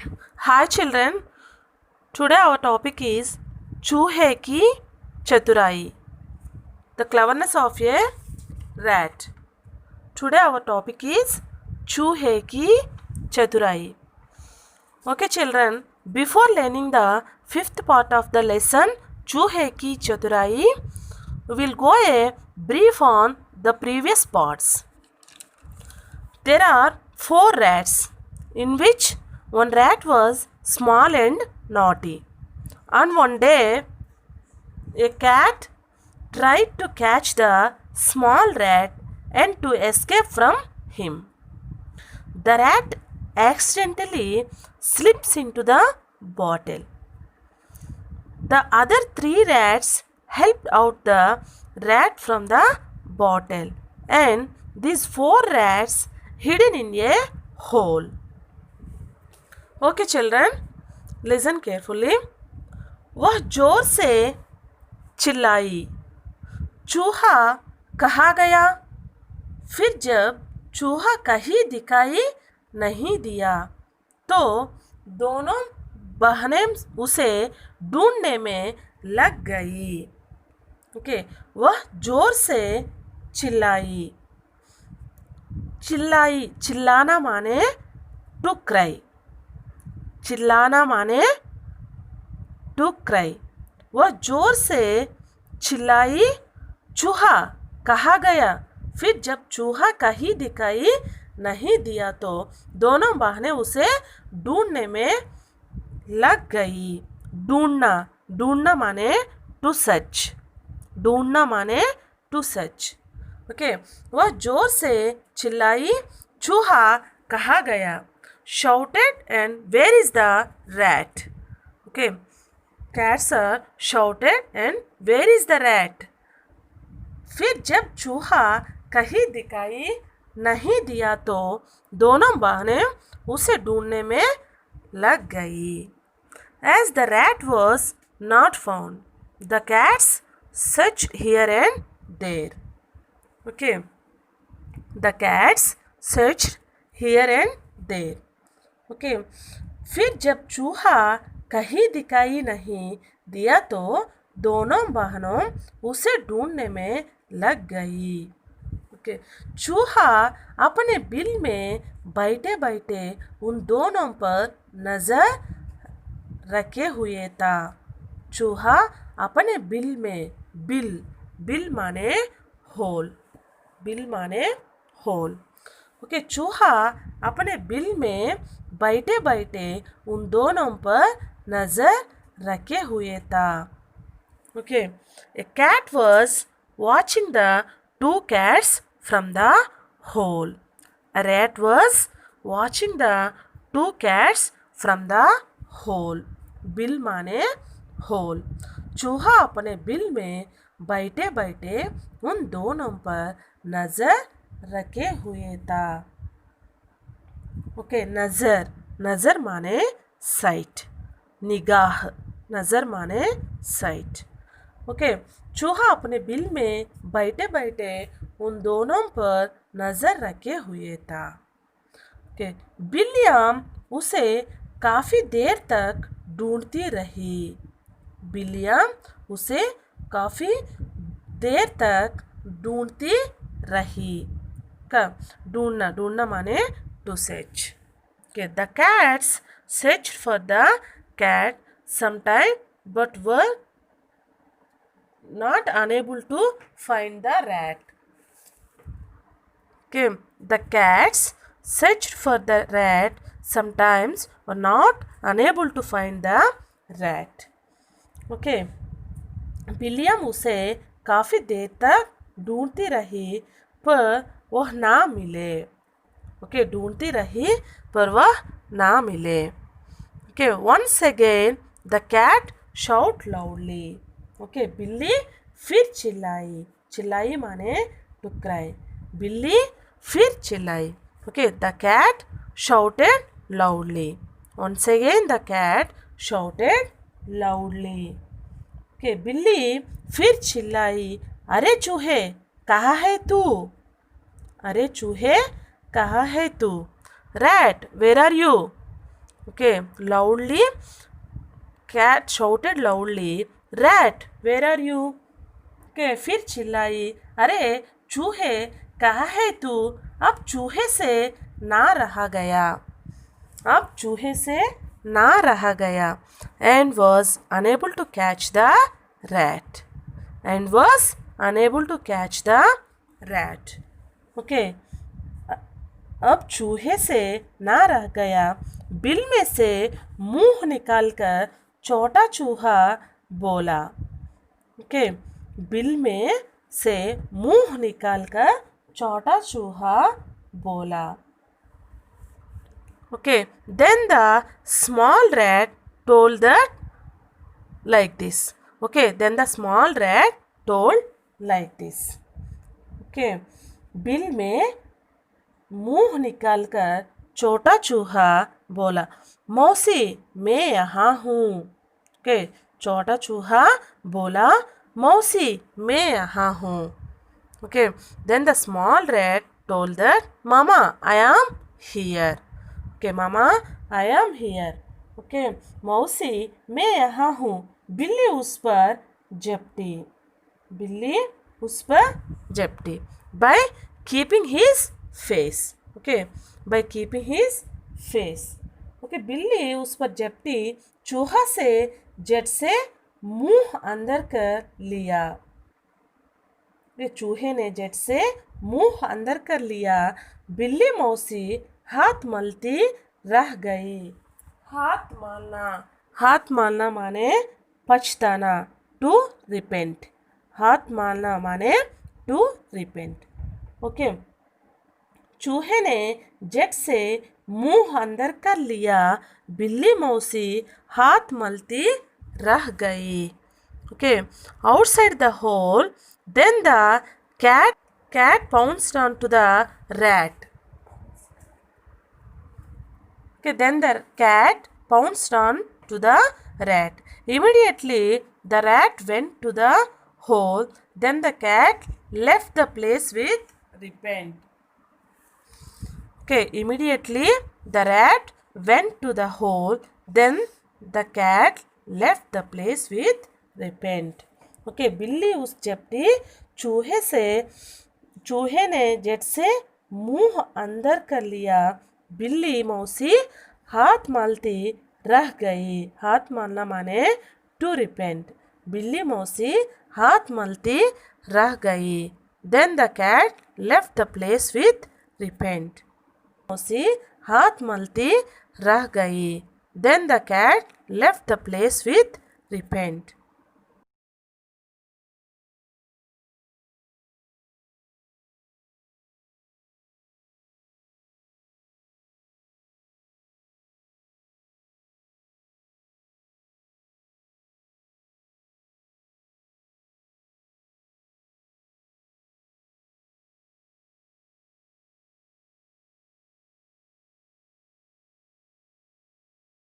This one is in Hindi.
Hi children, today our topic is चूहे की चतुराई. The cleverness of a rat. Today our topic is चूहे की चतुराई. Okay children, before learning the fifth part of the lesson चूहे की चतुराई, we will go a brief on the previous parts. There are 4 rats, in which one rat was small and naughty. And one day, a cat tried to catch the small rat and to escape from him. The rat accidentally slips into the bottle. The other 3 rats helped out the rat from the bottle, and these 4 rats hidden in a hole. Okay children, listen carefully. वह जोर से चिल्लाई, चूहा कहाँ गया? फिर जब चूहा कहीं दिखाई नहीं दिया तो दोनों बहनें उसे ढूंढने में लग गई. ओके, वह जोर से चिल्लाई. चिल्लाई, चिल्लाना माने टू क्राई. चिल्लाना माने टू क्राई. वह जोर से चिल्लाई, चूहा कहाँ गया? फिर जब चूहा कहीं दिखाई नहीं दिया तो दोनों बहनें उसे ढूंढने में लग गई. ढूंढना, ढूंढना माने टू सर्च. ढूंढना माने टू सर्च. ओके, वह जोर से चिल्लाई, चूहा कहाँ गया? Shouted, and where is the rat? Okay, cats are shouted, and where is the rat? फिर जब चूहा कहीं दिखाई नहीं दिया तो दोनों बहनें उसे ढूंढने में लग गई. As the rat was not found, the cats searched here and there. Okay, the cats searched here and there. Okay, फिर जब चूहा कहीं दिखाई नहीं दिया तो दोनों बहनों उसे ढूंढने में लग गई. ओके, चूहा अपने बिल में बैठे बैठे उन दोनों पर नज़र रखे हुए था. चूहा अपने बिल में, बिल, बिल माने होल. बिल माने होल. ओके, चूहा अपने बिल में बैठे बैठे उन दोनों पर नज़र रखे हुए था. Okay, a cat was watching the 2 cats from the hole. A rat was watching the 2 cats from the hole. Bill माने होल. चूहा अपने बिल में बैठे बैठे उन दोनों पर नज़र रखे हुए था. ओके, नज़र, नज़र माने साइट. निगाह, नज़र माने साइट. ओके, चूहा अपने बिल में बैठे बैठे उन दोनों पर नज़र रखे हुए था. ओके, बिल्लियाँ उसे काफ़ी देर तक ढूंढती रही. बिल्लियाँ उसे काफ़ी देर तक ढूंढती रही. कब? ढूंढना, ढूंढना माने to search. Okay, the cats searched for the cat sometime but were not unable to find the rat. Okay, the cats searched for the rat sometimes were not unable to find the rat. Okay, बिल्लियाँ उसे काफ़ी देर तक ढूंढती रही पर वह ना मिले. ओके, ढूंढती रही पर वह ना मिले. Okay, once again the cat shout loudly. Okay, बिल्ली फिर चिल्लाई. चिल्लाई माने टू क्राई. बिल्ली फिर चिल्लाई. Okay, the cat shouted loudly. Once again the cat shouted loudly. Okay, बिल्ली फिर चिल्लाई, अरे चूहे कहाँ है तू? अरे चूहे कहाँ है तू? Rat, where are you? Okay, loudly, cat shouted loudly, rat, where are you? Okay, फिर चिल्लाई, अरे चूहे कहाँ है तू? अब चूहे से ना रहा गया, अब चूहे से ना रहा गया, and was unable to catch the rat, and was unable to catch the rat. Okay, अब चूहे से ना रह गया, बिल में से मुंह निकालकर छोटा चूहा बोला. ओके, बिल में से मुंह निकालकर छोटा चूहा बोला. Okay, then the small rat told that like this. Okay, then the small rat told like this. Okay, bill में मुंह निकालकर छोटा चूहा बोला, मौसी मैं यहाँ हूँ. ओके, छोटा चूहा बोला, मौसी मैं यहाँ हूँ. Okay, then the small rat told that mama I am here. Okay, mama I am here. Okay, मौसी मैं यहाँ हूँ. बिल्ली उस पर झपटी, बिल्ली उस पर झपटी. by keeping his face. Okay, by keeping his face. Okay, बिल्ली उस पर झपटी, चूहा से जेट से मुंह अंदर कर लिया. ये चूहे ने जेट से मुंह अंदर कर लिया. बिल्ली मौसी हाथ मलती रह गई. हाथ मलना, हाथ मलना माने पछताना, टू रिपेंट. हाथ मलना माने टू रिपेंट. ओके, चूहे ने जेट से मुंह अंदर कर लिया. बिल्ली मौसी हाथ मलती रह गई. Okay, outside the hole, then the cat pounced onto the rat. Okay, then the cat pounced on to the rat. Immediately the rat went to the hole. Then the cat left the place with repent. Okay, immediately the rat went to the hole. Then the cat left the place with repent. Okay, बिल्ली उस झपटी चूहे ने जेट से मुंह अंदर कर लिया. बिल्ली मौसी हाथ मलती रह गई. हाथ मलना माने टू रिपेंट. बिल्ली मौसी हाथ मलती रह गई. Then the cat left the place with repent. मौसी हाथ मलती रह गई. Then the cat left the place with repent.